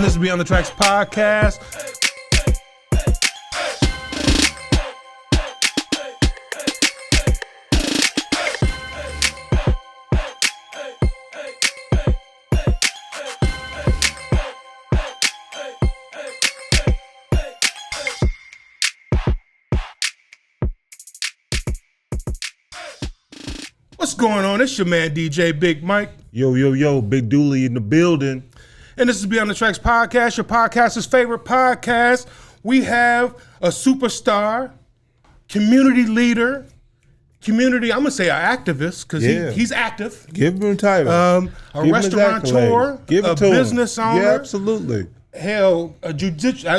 and this is Beyond the Tracks podcast. What's going on? It's your man DJ Big Mike. Yo, Big Dooley in the building. And this is Beyond the Tracks podcast, your podcaster's favorite podcast. We have a superstar, community leader, I'm going to say an activist because he's active. Give him a title. A restauranteur, a business owner. Yeah, absolutely. Hell, a jiu-jitsu,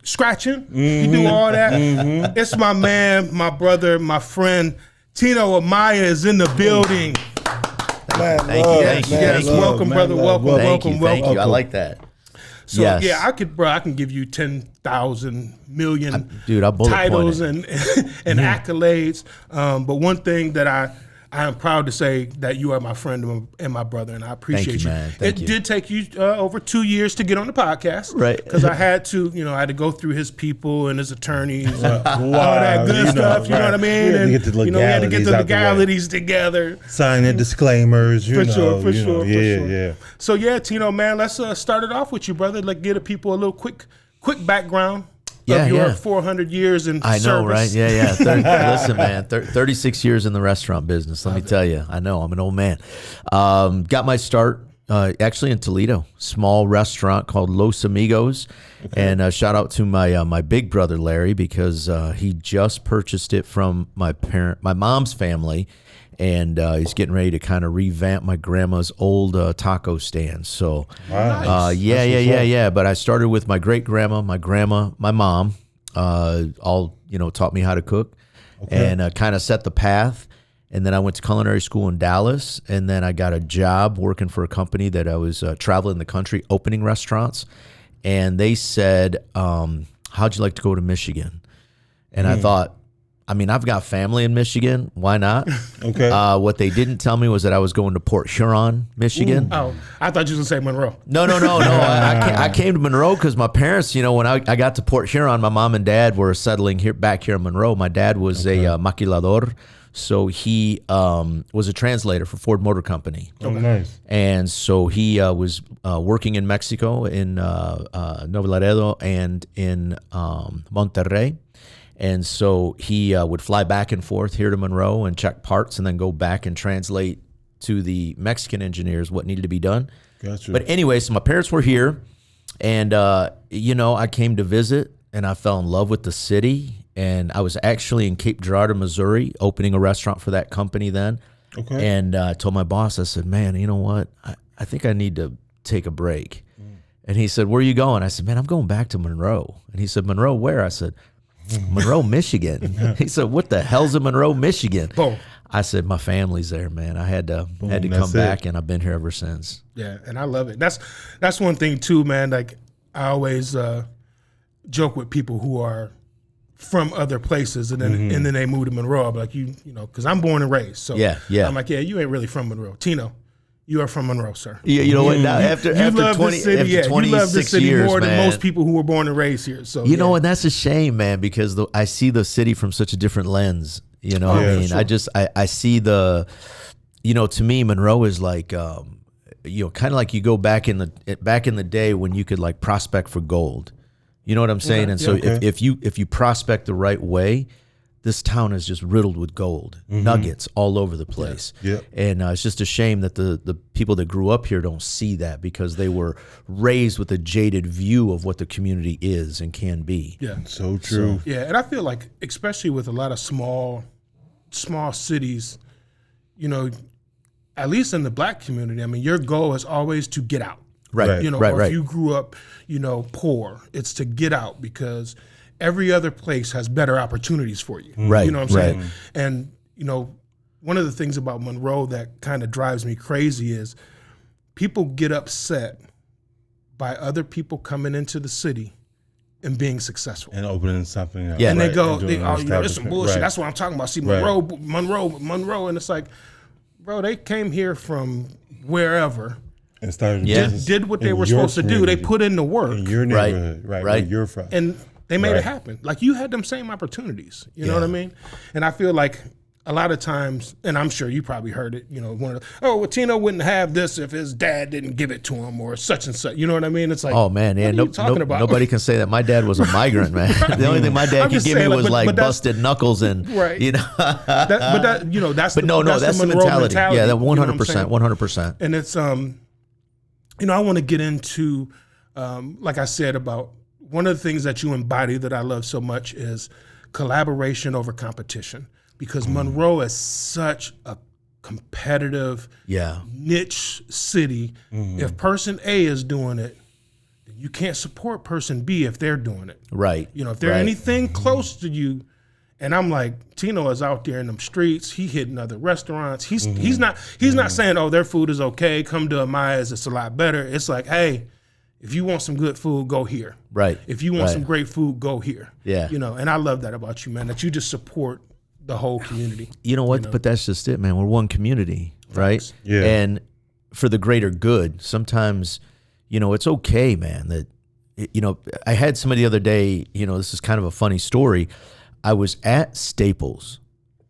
scratching. You do all that. It's my man, my brother, my friend, Tino Amaya is in the building. Thank you. Yes, welcome, brother. Welcome. Thank you. I like that. So yeah, I can give you 10,000 million titles and accolades. But one thing that I am proud to say that you are my friend and my brother, and I appreciate you. Man. It did take you over 2 years to get on the podcast, right? Because I had to go through his people and his attorneys, all that good stuff. You know what I mean? We had to get the legalities together, sign the disclaimers. For sure. Yeah. So yeah, Tino, man, let's start it off with you, brother. Let's give the people a little quick background. Of your 400 years in service. I know, right? Yeah. Listen, man, 36 years in the restaurant business. Let me tell you, I know, I'm an old man. Got my start actually in Toledo, small restaurant called Los Amigos. Okay. And shout out to my big brother, Larry, because he just purchased it from my mom's family. And he's getting ready to kind of revamp my grandma's old taco stand. So, yeah. But I started with my great grandma, my mom, all taught me how to cook, and kind of set the path. And then I went to culinary school in Dallas, and then I got a job working for a company that I was traveling the country, opening restaurants. And they said, "How'd you like to go to Michigan?" And I thought, I've got family in Michigan. Why not? Okay. What they didn't tell me was that I was going to Port Huron, Michigan. Oh, I thought you were going to say Monroe. No. I came to Monroe because my parents, when I got to Port Huron, my mom and dad were settling back here in Monroe. My dad was a maquilador, so he was a translator for Ford Motor Company. Oh, nice. And so he was working in Mexico, in Nuevo Laredo, and in Monterrey. And so he would fly back and forth here to Monroe and check parts and then go back and translate to the Mexican engineers what needed to be done. Gotcha. But anyway, so my parents were here, and, I came to visit, and I fell in love with the city. And I was actually in Cape Girardeau, Missouri, opening a restaurant for that company then. Okay. And I told my boss, I said, man, you know what? I think I need to take a break. And he said, where are you going? I said, man, I'm going back to Monroe. And he said, Monroe where? I said, Monroe, Michigan. He said, what the hell's in Monroe, Michigan? Boom. I said, my family's there, man. I had to come back, and I've been here ever since. Yeah, and I love it. That's one thing too, man. Like I always joke with people who are from other places, and then they move to Monroe. I'm like, because I'm born and raised. So yeah. I'm like, yeah, you ain't really from Monroe. Tino, you are from Monroe, sir. Yeah, you know what? Now after 26 you love this city years, more man, than most people who were born and raised here. So you know, and that's a shame, man, because I see the city from such a different lens. You know, sure. I see the, to me, Monroe is like, kind of like you go back in the day when you could like prospect for gold. You know what I'm saying? And so if you prospect the right way, this town is just riddled with gold, nuggets all over the place. Yeah. And it's just a shame that the people that grew up here don't see that, because they were raised with a jaded view of what the community is and can be. Yeah, so true. Yeah, and I feel like, especially with a lot of small cities, at least in the black community, your goal is always to get out. Right. If you grew up, poor, it's to get out, because every other place has better opportunities for you. Right. You know what I'm saying? And, one of the things about Monroe that kind of drives me crazy is people get upset by other people coming into the city and being successful. And opening something up. Yeah. And they go, this some bullshit. Right. That's what I'm talking about. See, Monroe. And it's like, bro, they came here from wherever And started did what they were supposed to do. They put in the work in your neighborhood, right? Where you're from, and they made it happen. Like you had them same opportunities. You know what I mean? And I feel like a lot of times, and I'm sure you probably heard it, well, Tino wouldn't have this if his dad didn't give it to him or such and such. You know what I mean? It's like, oh man, yeah, nobody can say that. My dad was a migrant, man. The only thing my dad could give me was busted knuckles and, right. That's that's the mentality. Yeah, that 100%, 100%. And it's, I want to get into, like I said, about one of the things that you embody that I love so much is collaboration over competition. Because Monroe is such a competitive, niche city. If person A is doing it, you can't support person B if they're doing it. Right. If they're anything close to you, and I'm like, Tino is out there in them streets. He hitting other restaurants. He's not saying, oh, their food is okay. Come to Amaya's, it's a lot better. It's like, hey, if you want some good food, go here. Right. If you want some great food, go here. Yeah. And I love that about you, man. That you just support the whole community. You know what? But that's just it, man. We're one community, right? Yeah. And for the greater good, sometimes, it's okay, man, that, I had somebody the other day, this is kind of a funny story. I was at Staples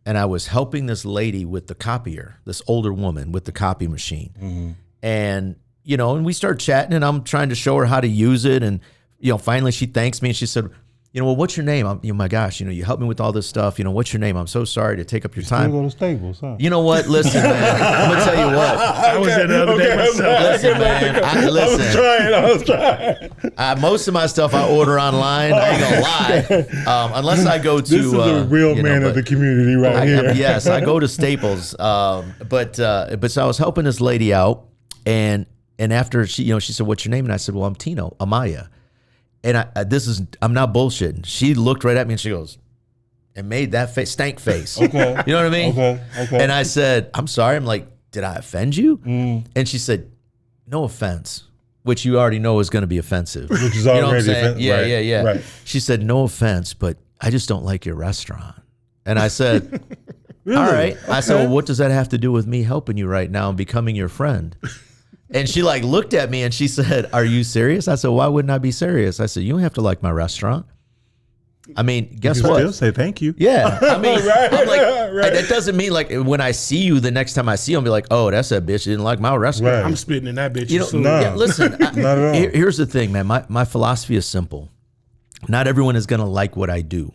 and I was helping this lady with the copier, this older woman with the copy machine. And, and we start chatting and I'm trying to show her how to use it. And, finally she thanks me and she said, well, what's your name? My gosh, you helped me with all this stuff. What's your name? I'm so sorry to take up your time. Still go to Staples, huh? You know what? Listen, man. I'm gonna tell you what. I was there the other day myself. Listen, man. I was trying. Most of my stuff I order online. I ain't gonna lie. Unless I go to. This is the real man of the community right here. Yes, I go to Staples. But so I was helping this lady out, and after she said, "What's your name?" And I said, "Well, I'm Tino Amaya." And I'm not bullshitting. She looked right at me and she goes, and made that stank face. Okay. You know what I mean? Okay. And I said, I'm sorry. I'm like, did I offend you? And she said, no offense, which you already know is going to be offensive. Which is already offensive. Yeah. Right. She said, no offense, but I just don't like your restaurant. And I said, Really? all right. I said, well, what does that have to do with me helping you right now and becoming your friend? And she looked at me and she said, are you serious? I said, why wouldn't I be serious? I said, you don't have to like my restaurant. I mean, guess what? Still say thank you. Yeah. I mean, I'm like, Right. that doesn't mean when I see you the next time I see you, I'll be like, oh, that's that bitch. She didn't like my restaurant. Right. I'm spitting in that bitch. No. Yeah, listen, Not at all. Here's the thing, man. My philosophy is simple. Not everyone is going to like what I do.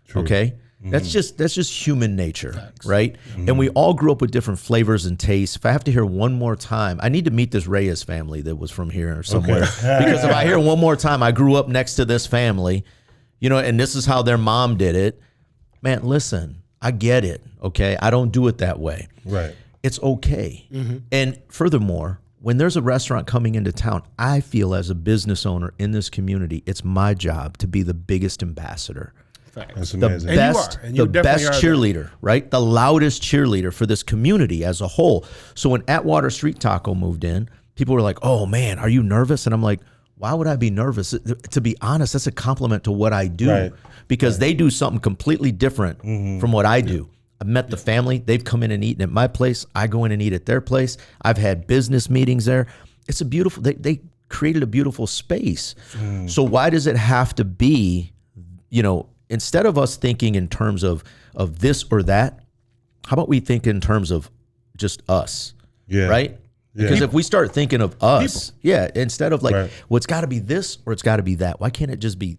True. Okay. That's just human nature, right? And we all grew up with different flavors and tastes. If I have to hear one more time, I need to meet this Reyes family that was from here or somewhere. Because if I hear one more time, I grew up next to this family, and this is how their mom did it. Man, listen, I get it, okay? I don't do it that way. Right. It's okay. And furthermore, when there's a restaurant coming into town, I feel as a business owner in this community, it's my job to be the biggest ambassador. That's amazing. The best cheerleader, right? The loudest cheerleader for this community as a whole. So when Atwater Street Taco moved in, people were like, oh man, are you nervous? And I'm like, why would I be nervous? To be honest, that's a compliment to what I do, because they do something completely different from what I do. I've met the family. They've come in and eaten at my place. I go in and eat at their place. I've had business meetings there. It's a beautiful, they created a beautiful space. So why does it have to be, instead of us thinking in terms of this or that, how about we think in terms of just us, right? Because if we start thinking of us, instead of well, it's got to be this or it's got to be that. Why can't it just be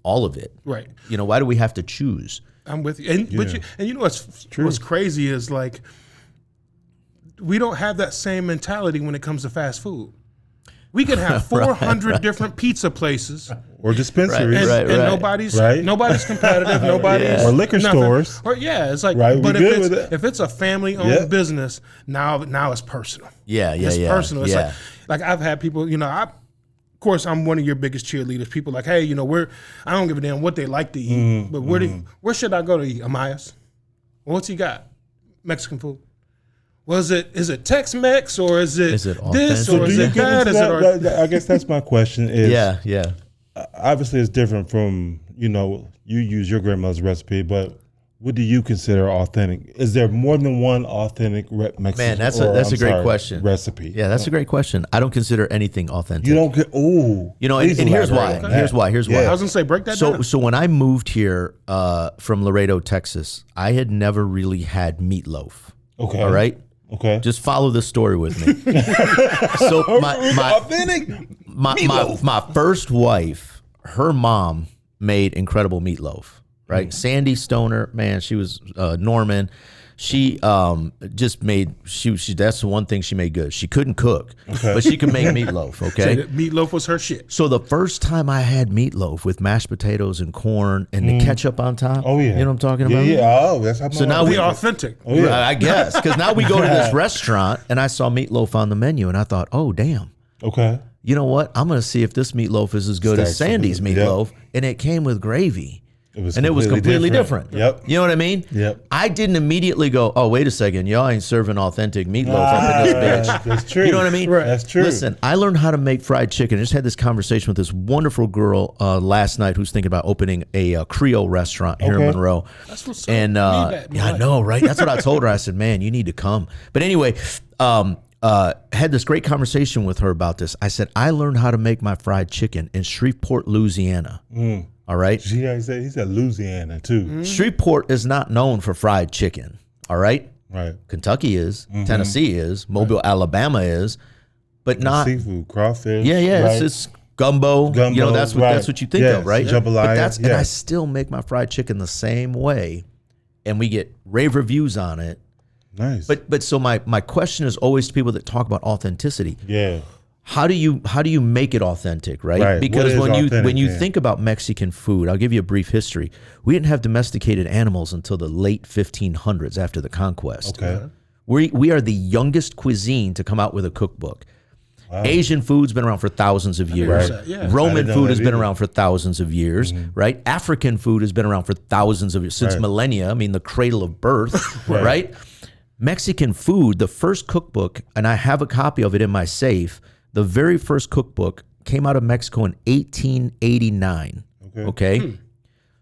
all of it? Right. Why do we have to choose? I'm with you. And what's crazy is we don't have that same mentality when it comes to fast food. We can have 400 different pizza places or dispensaries, and nobody's competitive. Nobody's or liquor stores. Or it's but if it's a family-owned business, now it's personal. It's personal. It's like I've had people. Of course, I'm one of your biggest cheerleaders. People like, hey, I don't give a damn what they like to eat, but where should I go to eat? Amaya's. What's he got? Mexican food. Well, is it Tex-Mex or is it this or is it that? I guess that's my question. Yeah. Obviously, it's different from you use your grandmother's recipe, but what do you consider authentic? Is there more than one authentic Mexican? Man, that's a great question. Recipe. Yeah, that's a great question. I don't consider anything authentic. You don't get. Oh, you know, and here's why. Here's why. I was gonna say, break that down. So when I moved here from Laredo, Texas, I had never really had meatloaf. Okay. All right. Okay. Just follow this story with me. So my first wife, her mom made incredible meatloaf. Right, Sandy Stoner, man, she was Norman. She just made that's the one thing she made good. She couldn't cook, but she could make meatloaf. Okay, so meatloaf was her shit. So the first time I had meatloaf with mashed potatoes and corn and the ketchup on top, you know what I'm talking about? Yeah. Oh, that's how. So now we authentic. Oh, yeah. I guess because now we go to this restaurant and I saw meatloaf on the menu and I thought, oh damn. Okay. You know what? I'm gonna see if this meatloaf is as good as Sandy's meatloaf, and it came with gravy. It was completely different. Yep. You know what I mean? Yep. I didn't immediately go, oh, wait a second. Y'all ain't serving authentic meatloaf up in this bitch. That's true. You know what I mean? Right. That's true. Listen, I learned how to make fried chicken. I just had this conversation with this wonderful girl last night who's thinking about opening a Creole restaurant here in Monroe. That's what's up. And yeah, I know, right? That's what I told her. I said, man, you need to come. But anyway, had this great conversation with her about this. I said, I learned how to make my fried chicken in Shreveport, Louisiana. All right. He said Louisiana too. Mm-hmm. Shreveport is not known for fried chicken. All right. Right. Kentucky is. Mm-hmm. Tennessee is. Mobile, Alabama is. But not seafood, crawfish. Yeah. Right. It's gumbo. You know, that's what you think of, right? Jambalaya. But and I still make my fried chicken the same way, and we get rave reviews on it. Nice. But so my question is always to people that talk about authenticity. Yeah. How do you make it authentic, right? Because when you think about Mexican food, I'll give you a brief history. We didn't have domesticated animals until the late 1500s after the conquest. Okay. We are the youngest cuisine to come out with a cookbook. Wow. Asian food's been around for thousands of years. Right. Yeah. Roman food has been around for thousands of years, right? African food has been around for thousands of years, since millennia. I mean, the cradle of birth, right? Mexican food, the first cookbook, and I have a copy of it in my safe. The very first cookbook came out of Mexico in 1889. Okay.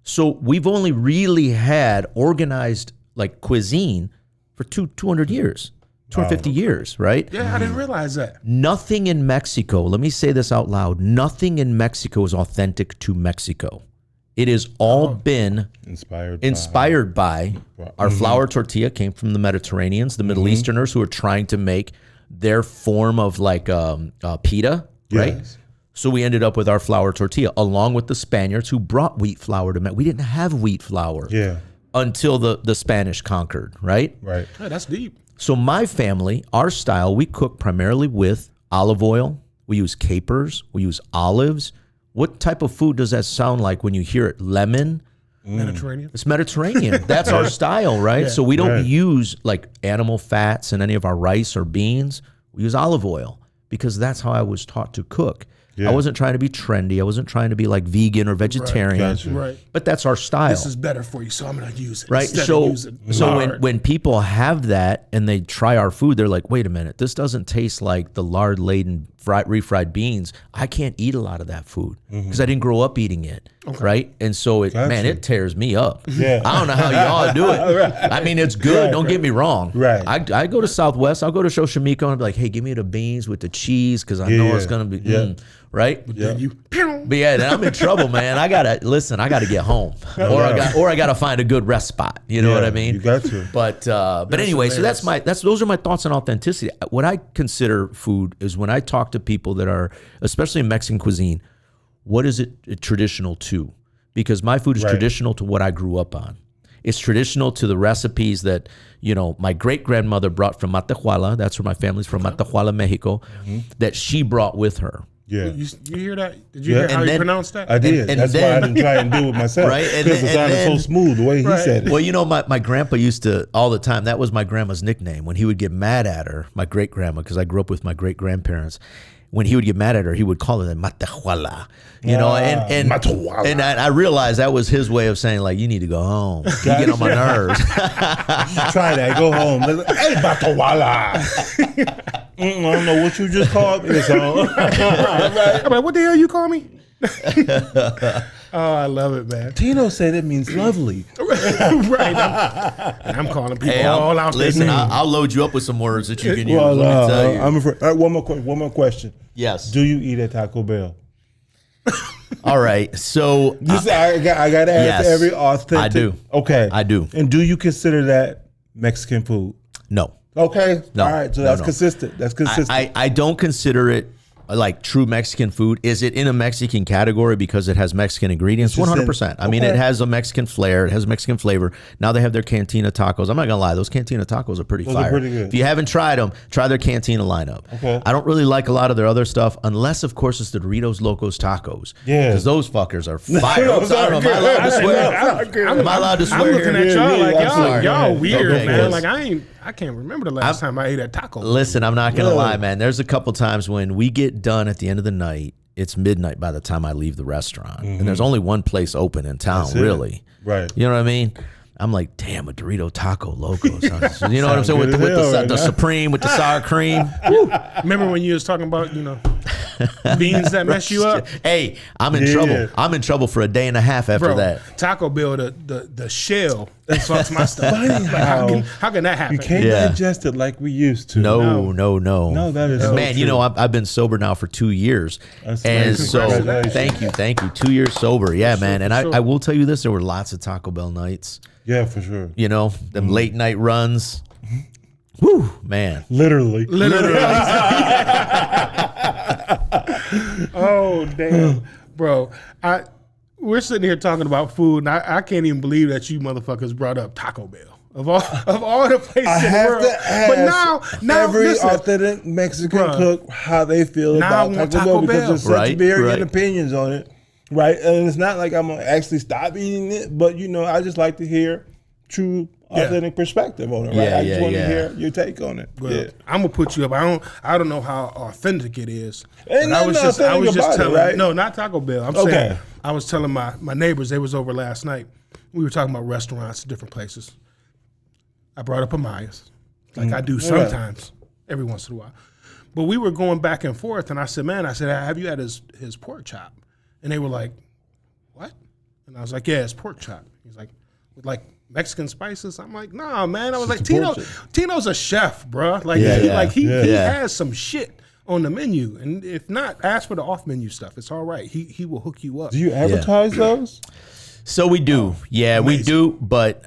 So we've only really had organized like cuisine for 200 years, 250 years, right? Yeah, I didn't realize that. Nothing in Mexico, let me say this out loud, nothing in Mexico is authentic to Mexico. It has all been inspired by our flour tortilla came from the Mediterraneans, the Middle Easterners who are trying to make their form of like pita, right? So we ended up with our flour tortilla, along with the Spaniards who brought wheat flour to Mexico. We didn't have wheat flour until the Spanish conquered, right? Right. Yeah, that's deep. So my family, our style, we cook primarily with olive oil. We use capers. We use olives. What type of food does that sound like when you hear it? Lemon? Mediterranean. It's Mediterranean. That's our style, right? Yeah. So we don't use like animal fats in any of our rice or beans. We use olive oil because that's how I was taught to cook. Yeah. I wasn't trying to be trendy. I wasn't trying to be like vegan or vegetarian. Right. But that's our style. This is better for you, so I'm going to use it. Right. So when people have that and they try our food, they're like, wait a minute, this doesn't taste like the lard-laden refried beans. I can't eat a lot of that food because I didn't grow up eating it. Okay. Right. And so it tears me up. Yeah. I don't know how y'all do it. Right. I mean, it's good. Don't get me wrong. Right. I go to Southwest. I'll go to Xochimilco and I'll be like, hey, give me the beans with the cheese because I know it's going to be right. But then then I'm in trouble, man. I gotta get home, or I gotta find a good rest spot. You know what I mean? You got to. But anyway, so those are my thoughts on authenticity. What I consider food is when I talk to people that are, especially in Mexican cuisine, what is it traditional to? Because my food is traditional to what I grew up on. It's traditional to the recipes that, my great-grandmother brought from Matehuala. That's where my family's from, Matehuala, Mexico, that she brought with her. Yeah. You hear that? Did you hear how he pronounced that? I did. That's why I didn't try and do it myself. Right? Because it sounded so smooth the way he said it. Well, my grandpa used to, all the time, that was my grandma's nickname. When he would get mad at her, my great-grandma, because I grew up with my great-grandparents, when he would get mad at her, he would call her Matehuala, and Matehuala. And I realized that was his way of saying, like, you need to go home. You get on my nerves. Try that. Go home. Hey, Matehuala. I don't know what you just called me. So. I'm like, what the hell you call me? Oh, I love it, man. Tino said it means lovely. Right. I'm calling people all out there. Listen, I'll load you up with some words that you can use. Well, Let me tell you. I'm afraid. All right, one more question. Yes. Do you eat at Taco Bell? All right. So I got to ask yes, every authentic. I do. Okay. I do. And do you consider that Mexican food? No. Okay. No. All right. So that's consistent. That's consistent. I don't consider it like true Mexican food. Is it in a Mexican category because it has Mexican ingredients? 100%. I mean, it has a Mexican flair. It has a Mexican flavor. Now they have their Cantina tacos. I'm not gonna lie, those Cantina tacos are pretty fire. Pretty good. If you haven't tried them, try their Cantina lineup. Okay. I don't really like a lot of their other stuff, unless of course it's the Doritos Locos tacos. Yeah. Because those fuckers are fire. I don't know, am I allowed to swear? Am I allowed to swear? I'm looking at y'all like y'all weird, Okay, man. yes. Like I can't remember the last time I ate at Taco Bell. Listen, I'm not going to lie, man. There's a couple times when we get done at the end of the night. It's midnight by the time I leave the restaurant. And there's only one place open in town, really. Right. You know what I mean? I'm like, damn, a Dorito Taco Locos. You know what I'm saying? With the Supreme, with the sour cream. Remember when you was talking about, beans that mess you up? Hey, I'm in trouble. I'm in trouble for a day and a half after that. Taco Bell, the shell fucks my stuff. How can that happen? You can't digest it like we used to. No. No, that is so man, true. I've been sober now for 2 years. That's and amazing. so thank you. 2 years sober. Yeah, man. And I will tell you this, there were lots of Taco Bell nights. Yeah, for sure. Them late night runs. Whew, man. Literally. Oh, damn. Bro, we're sitting here talking about food, and I can't even believe that you motherfuckers brought up Taco Bell. Of all the places in the world. But now every listen, authentic Mexican cook how they feel about Taco Bell because there's such varying opinions on it. Right? And it's not like I'm going to actually stop eating it, but, I just like to hear true authentic perspective on it, right? I just want to hear your take on it. Well, I'm gonna put you up. I don't know how authentic it is. And I was just telling right? No, not Taco Bell. I'm saying I was telling my neighbors, they was over last night. We were talking about restaurants, different places. I brought up Amaya's, like I do sometimes, every once in a while. But we were going back and forth, and I said, have you had his pork chop? And they were like, what? And I was like, yeah, it's pork chop. He's like, with like Mexican spices? I'm like, nah, man. I was like, Tino's a chef, bro. Like, he has some shit on the menu. And if not, ask for the off-menu stuff. It's all right. He will hook you up. Do you advertise those? So we do. We do. But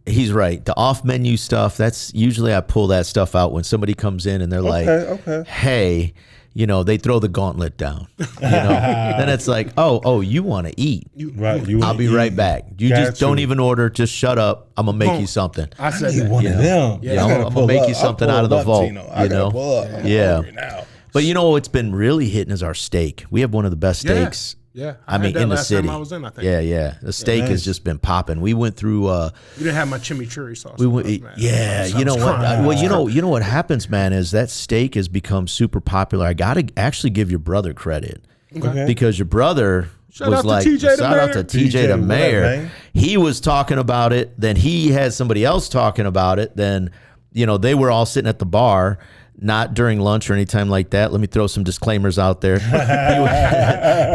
he's right. The off-menu stuff, that's usually I pull that stuff out when somebody comes in and they're like, hey, they throw the gauntlet down. Then it's like, oh, you want to eat? I'll be right back. You just don't even order. Just shut up. I'm gonna make you something. I said that. One of them. Yeah, I'm gonna make you something out of the vault. But what's been really hitting is our steak. We have one of the best steaks. Yeah, I mean, in the city. I was in, I think. Yeah. The steak has just been popping. We went through. You didn't have my chimichurri sauce. You know what? Well, you know what happens, man, is that steak has become super popular. I gotta actually give your brother credit because your brother shout out to TJ the Mayor. He was talking about it. Then he had somebody else talking about it. Then they were all sitting at the bar. Not during lunch or anytime like that. Let me throw some disclaimers out there.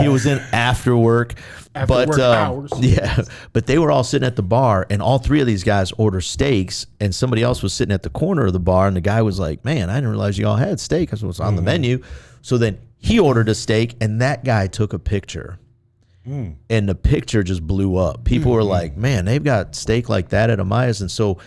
He was in after work. Hours. Yeah, but they were all sitting at the bar, and all three of these guys ordered steaks, and somebody else was sitting at the corner of the bar, and the guy was like, man, I didn't realize you all had steak. That's what's on the menu. So then he ordered a steak, and that guy took a picture. And the picture just blew up. People were like, man, they've got steak like that at Amaya's. And so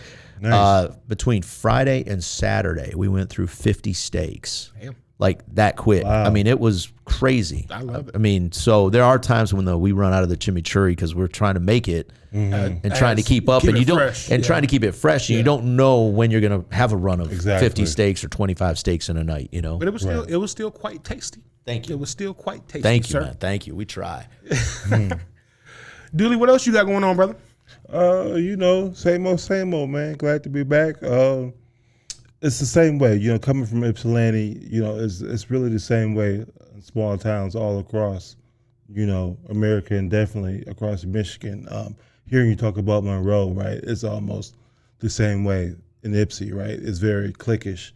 between Friday and Saturday, we went through 50 steaks. Damn. Like that quick. Wow. I mean, it was crazy. I love it. I mean, so there are times when we run out of the chimichurri because we're trying to make it and trying to keep up, and you don't trying to keep it fresh, and you don't know when you're going to have a run of 50 steaks or 25 steaks in a night. But it was still quite tasty. Thank you. It was still quite tasty. Thank you, sir. man. Thank you. We try. Dooley, what else you got going on, brother? Same old, man. Glad to be back. It's the same way, coming from Ypsilanti, it's really the same way in small towns all across, America and definitely across Michigan. Hearing you talk about Monroe, right, it's almost the same way in Ypsi, right? It's very cliquish.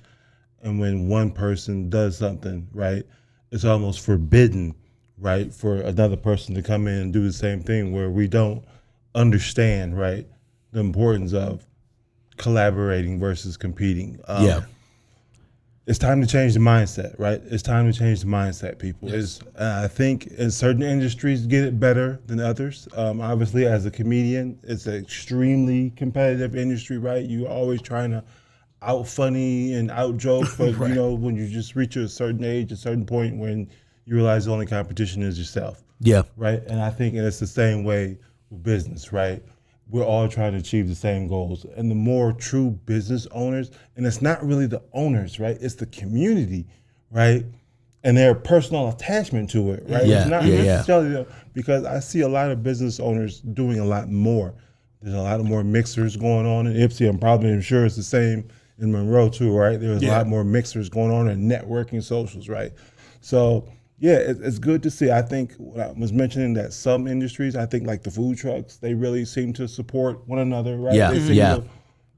And when one person does something, right, it's almost forbidden right, for another person to come in and do the same thing, where we don't understand, right, the importance of collaborating versus competing. It's time to change the mindset, right? It's time to change the mindset, people. Yes. I think in certain industries get it better than others. Obviously, as a comedian, it's an extremely competitive industry, right? You're always trying to out funny and out joke, but right. When you just reach a certain age, a certain point when you realize the only competition is yourself. Yeah. Right? And I think it's the same way with business, right? We're all trying to achieve the same goals. And the more true business owners, and it's not really the owners, right? It's the community, right? And their personal attachment to it, right? Yeah, it's not necessarily because I see a lot of business owners doing a lot more. There's a lot of more mixers going on in Ypsi. I'm sure it's the same in Monroe too, right? There's a lot more mixers going on in networking socials, right? So yeah, it's good to see. I think what I was mentioning that some industries, I think like the food trucks, they really seem to support one another, right? Yeah, they seem to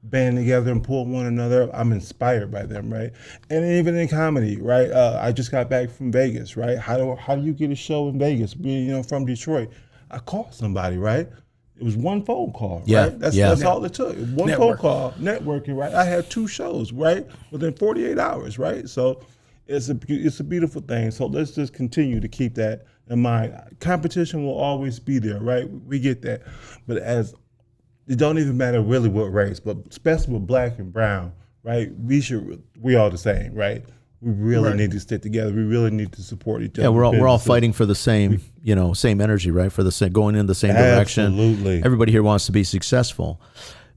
band together and pull one another. I'm inspired by them, right? And even in comedy, right? I just got back from Vegas, right? How do you get a show in Vegas? Being from Detroit, I called somebody, right? It was one phone call, right? That's all it took. One phone call, networking, right? I had 2 shows, right? Within 48 hours, right? So it's a beautiful thing. So let's just continue to keep that in mind. Competition will always be there, right? We get that. But it don't even matter really what race, but especially with black and brown, right? We all the same, right? We really need to stick together. We really need to support each other. Yeah, we're all fighting for the same, same energy, right? For the same, going in the same direction. Absolutely. Everybody here wants to be successful.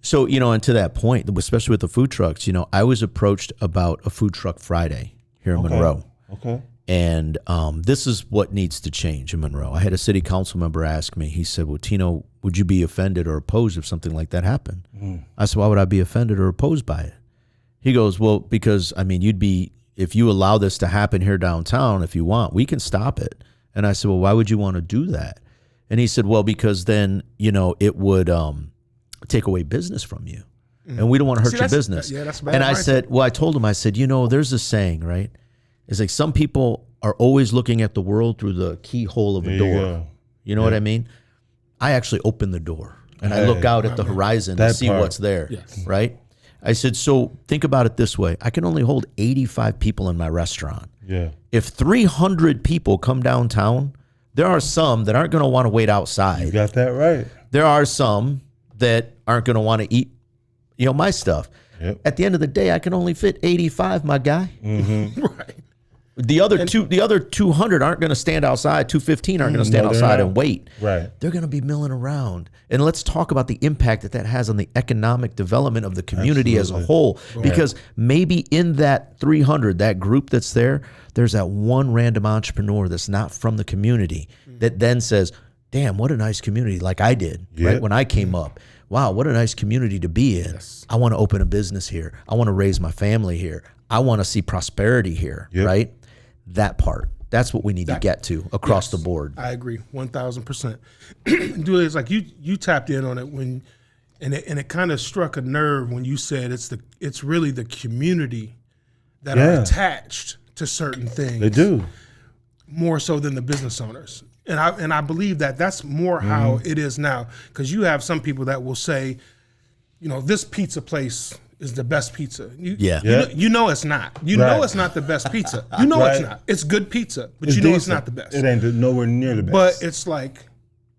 So, and to that point, especially with the food trucks, I was approached about a food truck Friday here in Monroe. Okay. And this is what needs to change in Monroe. I had a city council member ask me, he said, well, Tino, would you be offended or opposed if something like that happened? I said, why would I be offended or opposed by it? He goes, well, because, if you allow this to happen here downtown, if you want, we can stop it. And I said, well, why would you want to do that? And he said, well, because then, it would take away business from you. And we don't want to hurt your business. That's bad. And I said, I told him, I said, there's a saying, right? It's like some people are always looking at the world through the keyhole of a door. You know what I mean? I actually open the door and I look out at the horizon and see what's there, right? I said, so think about it this way. I can only hold 85 people in my restaurant. Yeah. If 300 people come downtown, there are some that aren't going to want to wait outside. You got that right. There are some that aren't going to want to eat, my stuff. Yep. At the end of the day, I can only fit 85, my guy. Right. The other 200 aren't going to stand outside. 215 aren't going to stand outside and wait. Right. They're going to be milling around. And let's talk about the impact that has on the economic development of the community as a whole. Right. Because maybe in that 300, that group that's there, there's that one random entrepreneur that's not from the community that then says, damn, what a nice community, like I did, right, when I came up. Wow, what a nice community to be in. Yes. I want to open a business here. I want to raise my family here. I want to see prosperity here, right? That part. That's what we need to get to across the board. I agree, 1,000%. Dooley, it's like you tapped in on it and it kind of struck a nerve when you said it's really the community that are attached to certain things. They do. More so than the business owners. And I believe that's more how it is now, because you have some people that will say, this pizza place is the best pizza. You know it's not. You know it's not the best pizza. You know it's not. It's good pizza, but it's it's not the best. It ain't nowhere near the best. But it's like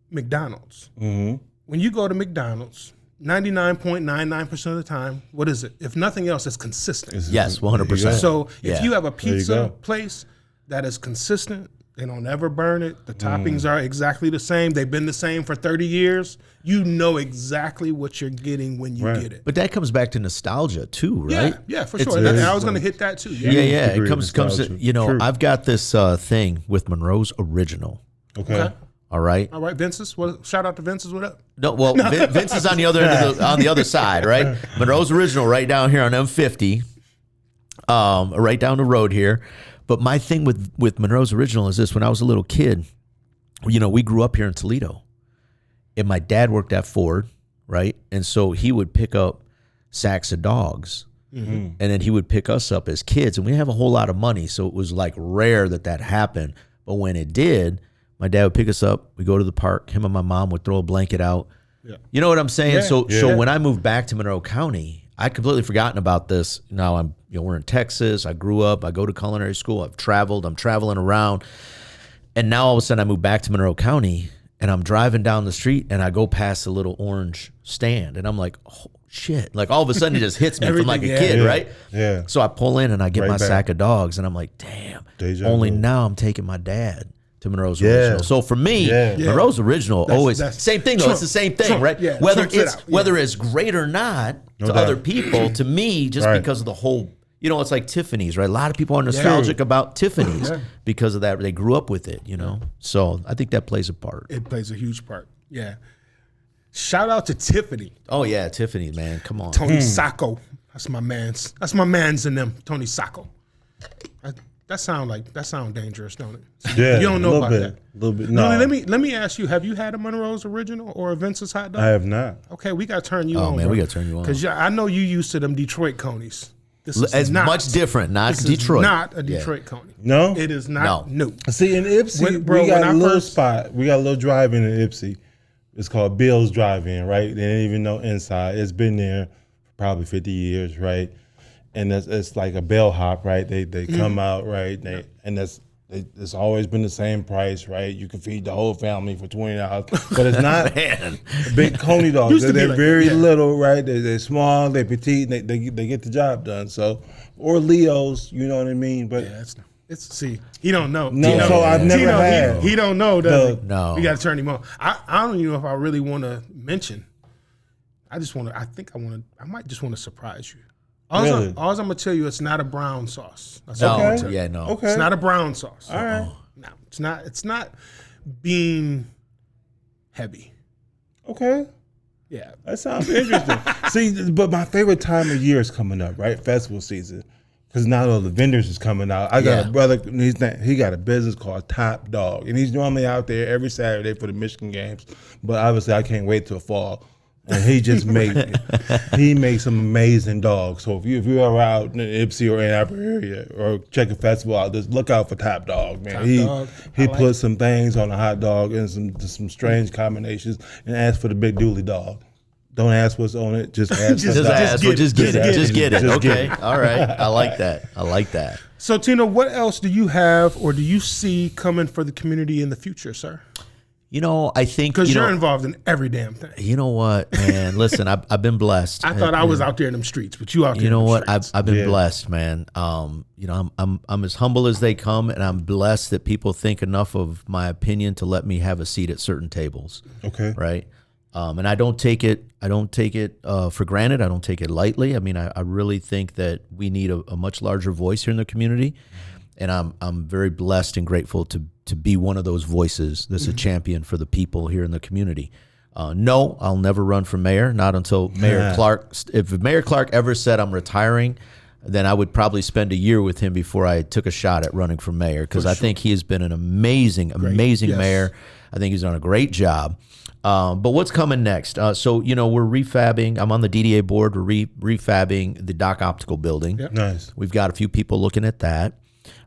McDonald's. When you go to McDonald's, 99.99% of the time, what is it? If nothing else, it's consistent. Yes, 100%. So if you have a pizza place that is consistent, they don't ever burn it. The toppings are exactly the same. They've been the same for 30 years. You know exactly what you're getting when you get it. But that comes back to nostalgia too, right? Yeah, for sure. And I was going to hit that too. Yeah. It comes to, I've got this thing with Monroe's Original. Okay. All right. Vince's. Shout out to Vince's. What up? No, well, Vince is on the other end on the other side, right? Monroe's Original, right down here on M50, right down the road here. But my thing with Monroe's Original is this: when I was a little kid, we grew up here in Toledo, and my dad worked at Ford, right? And so he would pick up sacks of dogs, and then he would pick us up as kids, and we didn't have a whole lot of money, so it was like rare that happened. But when it did, My dad would pick us up. We go to the park. Him and my mom would throw a blanket out. Yeah. You know what I'm saying? Yeah. So when I moved back to Monroe County, I'd completely forgotten about this. Now we're in Texas. I grew up. I go to culinary school. I've traveled. I'm traveling around. And now all of a sudden I move back to Monroe County and I'm driving down the street and I go past a little orange stand and I'm like, oh shit. Like all of a sudden it just hits me from like a kid, right? Yeah. So I pull in and I get Right my back. sack of dogs and I'm like, damn, Deja only vu. now I'm taking my dad to Monroe's Original. So for me, Monroe's Original always same thing though. Trump. It's the same thing, Trump. right? Yeah, Whether Trump's it's whether it's great or not to doubt. other people, to me, just Right. because of the whole, you know, it's like Tiffany's, right? A lot of people are nostalgic about Tiffany's because of that. They grew up with it, you know. So I think that plays a part. It plays a huge part. Yeah. Shout out to Tiffany. Oh yeah, Tiffany's, man. Come on. Tony Sacco. That's my man's. That's my man's in them. Tony Sacco. That sound dangerous, don't it? Yeah, You don't know about that. A little bit. No, Let me ask you. Have you had a Monroe's Original or a Vince's hot dog? I have not. Okay, we got to turn you on. man, we gotta turn you on. Because I know you used to them Detroit conies. This is It's not, much different, not this Detroit. Is not a Detroit coney. No? It is not. No. See, in Ipsy, we got a little spot. We got a little drive-in in Ipsy. It's called Bill's Drive-In, right? They didn't even know inside. It's been there for probably 50 years, right? And it's like a bellhop, right? They come out, right? It's always been the same price, right? You can feed the whole family for $20, but it's not big coney dogs. They're like, very little, right? They're small, they're petite, and they get the job done. So, or Leo's, you know what I mean? But it's see, he don't know. No, so I've never had. He don't know. Does he? No, we got to turn him on. I don't even know if I really want to mention. I might just want to surprise you. All I'm gonna tell you, it's not a brown sauce. That's all I'm gonna tell you. no. Okay. It's not a brown sauce. All right. No, it's not. It's not being heavy. Okay. Yeah. That sounds interesting. See, but my favorite time of year is coming up, right? Festival season. Because now all the vendors is coming out. I got a brother, he got a business called Top Dog. And he's normally out there every Saturday for the Michigan games. But obviously I can't wait till fall. And he just makes some amazing dogs. So if you're ever out in the Ipsy or Ann Arbor area or check a festival out, just look out for Top Dog, man. He put some things on a hot dog and some strange combinations and ask for the Big Dooley dog. Don't ask what's on it. Just ask. Just get it. Okay. All right. I like that. So Tino, what else do you have or do you see coming for the community in the future, sir? You know, I think because you're involved in every damn thing. You know what, man? Listen, I've been blessed. I thought I was out there in them streets, but you out there. You know in them what? streets. I've been blessed, man. You know, I'm as humble as they come, and I'm blessed that people think enough of my opinion to let me have a seat at certain tables. Okay. Right. And I don't take it for granted. I don't take it lightly. I mean, I really think that we need a much larger voice here in the community. And I'm very blessed and grateful to be one of those voices that's a champion for the people here in the community. No, I'll never run for mayor, not until Mayor Clark. If Mayor Clark ever said I'm retiring, then I would probably spend a year with him before I took a shot at running for mayor, because I think he has been an amazing mayor. I think he's done a great job. But what's coming next? So, you know, we're refabbing. I'm on the DDA board. We're refabbing the Doc Optical building. Yep. Nice. We've got a few people looking at that.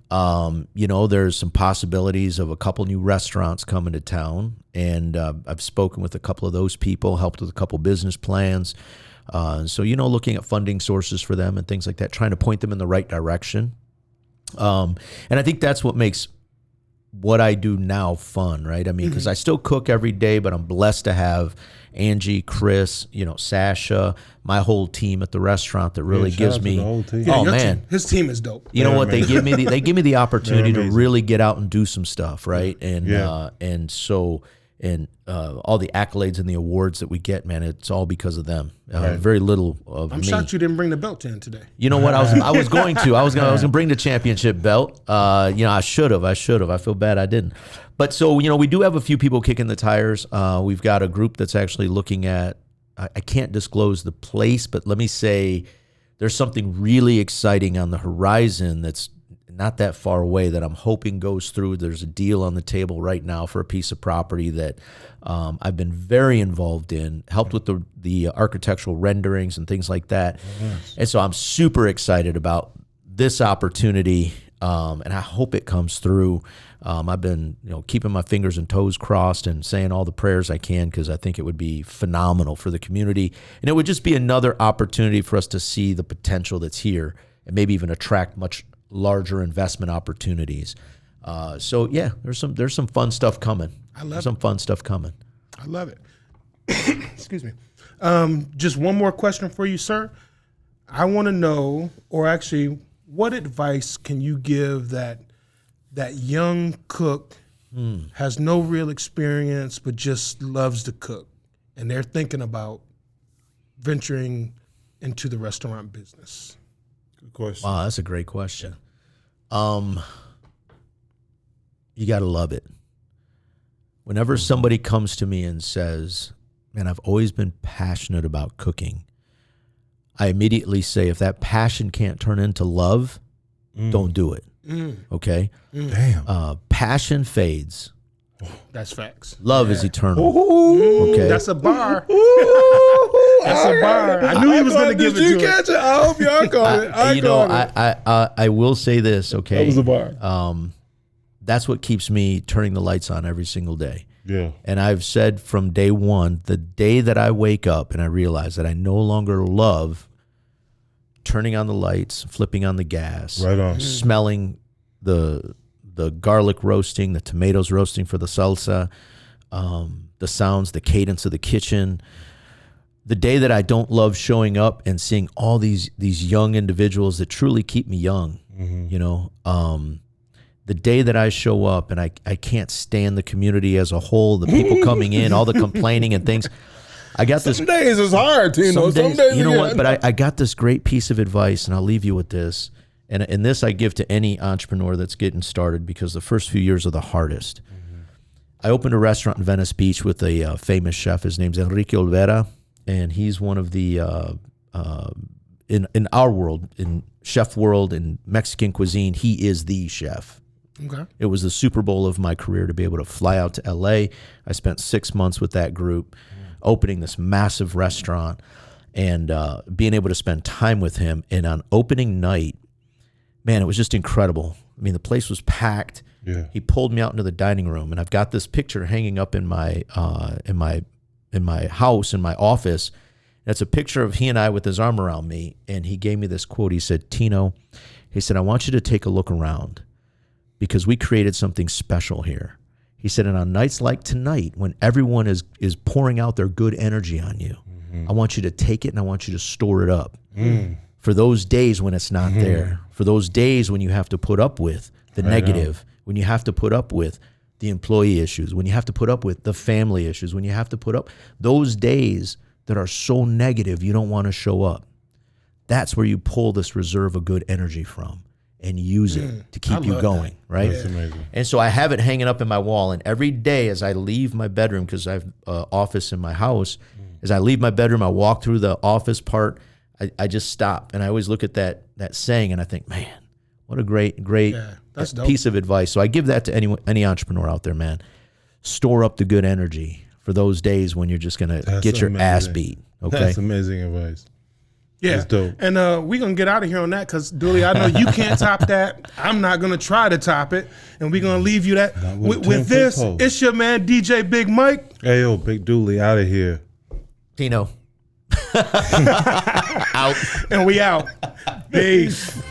You know, there's some possibilities of a couple new restaurants coming to town, and I've spoken with a couple of those people, helped with a couple business plans. So, you know, looking at funding sources for them and things like that, trying to point them in the right direction. And I think that's what makes what I do now fun, right? I mean, because I still cook every day, but I'm blessed to have Angie, Chris, you know, Sasha, my whole team at the restaurant that really gives me. The whole team. Yeah, Oh man, his team is dope. you know what? They give me the opportunity to really get out and do some stuff, right? And all the accolades and the awards that we get, man, it's all because of them. Very little of me. I'm shocked you didn't bring the belt in today. You know what? I was going to bring the championship belt. You know, I should have. I feel bad I didn't. But so, you know, we do have a few people kicking the tires. We've got a group that's actually looking at, I can't disclose the place, but let me say there's something really exciting on the horizon that's not that far away that I'm hoping goes through. There's a deal on the table right now for a piece of property that I've been very involved in, helped with the architectural renderings and things like that. And so I'm super excited about this opportunity And I hope it comes through. I've been, keeping my fingers and toes crossed and saying all the prayers I can, because I think it would be phenomenal for the community. And it would just be another opportunity for us to see the potential that's here and maybe even attract much larger investment opportunities. So yeah, there's some fun stuff coming. Fun stuff coming. I love it. Excuse me. Just one more question for you, sir. I want to know, or actually, what advice can you give that young cook has no real experience but just loves to cook, and they're thinking about venturing into the restaurant business? Good question. Wow, that's a great question. You got to love it. Whenever somebody comes to me and says, man, I've always been passionate about cooking, I immediately say, if that passion can't turn into love, don't do it. Okay? Damn. Passion fades. That's facts. Love is eternal. Okay, that's a bar. That's a bar. I knew he was going to give it to catch it? I hope y'all caught it. I will say this. Okay, that was a bar. That's what keeps me turning the lights on every single day. Yeah. And I've said from day one, the day that I wake up and I realize that I no longer love turning on the lights, flipping on the gas, right on, smelling the garlic roasting, the tomatoes roasting for the salsa, the sounds, the cadence of the kitchen. The day that I don't love showing up and seeing all these young individuals that truly keep me young, the day that I show up and I can't stand the community as a whole, the people coming in, all the complaining and things. I got this. Some days it's hard, Tino. Some days you know what? But I got this great piece of advice, and I'll leave you with this. And this I give to any entrepreneur that's getting started, because the first few years are the hardest. I opened a restaurant in Venice Beach with a famous chef. His name's Enrique Olvera, and he's one of the in our world, in chef world, in Mexican cuisine, he is the chef. Okay. It was the Super Bowl of my career to be able to fly out to LA. I spent 6 months with that group, opening this massive restaurant, and being able to spend time with him. And on opening night, man, it was just incredible. I mean, the place was packed. Yeah. He pulled me out into the dining room, and I've got this picture hanging up in my house, in my office. That's a picture of he and I with his arm around me, and he gave me this quote. He said, Tino, he said, I want you to take a look around, because we created something special here. He said, and on nights like tonight, when everyone is pouring out their good energy on you, I want you to take it and I want you to store it up for those days when it's not there, for those days when you have to put up with the negative, when you have to put up with the employee issues, when you have to put up with the family issues, when you have to put up those days that are so negative you don't want to show up. That's where you pull this reserve of good energy from and use it to keep you going, right? That's amazing. And so I have it hanging up in my wall, and every day as I leave my bedroom, because I have an office in my house, as I leave my bedroom, I walk through the office part, I just stop, and I always look at that saying, and I think, man, what a great piece of advice. So I give that to any entrepreneur out there, man. Store up the good energy for those days when you're just going to get your ass beat, okay? That's amazing advice. Yeah, that's dope. And we're going to get out of here on that, because, Dooley, I know you can't top that. I'm not going to try to top it. And we're going to leave you that. With this, it's your man, DJ Big Mike. Hey, yo, Big Dooley, out of here. Tino. Out. And we out. Peace.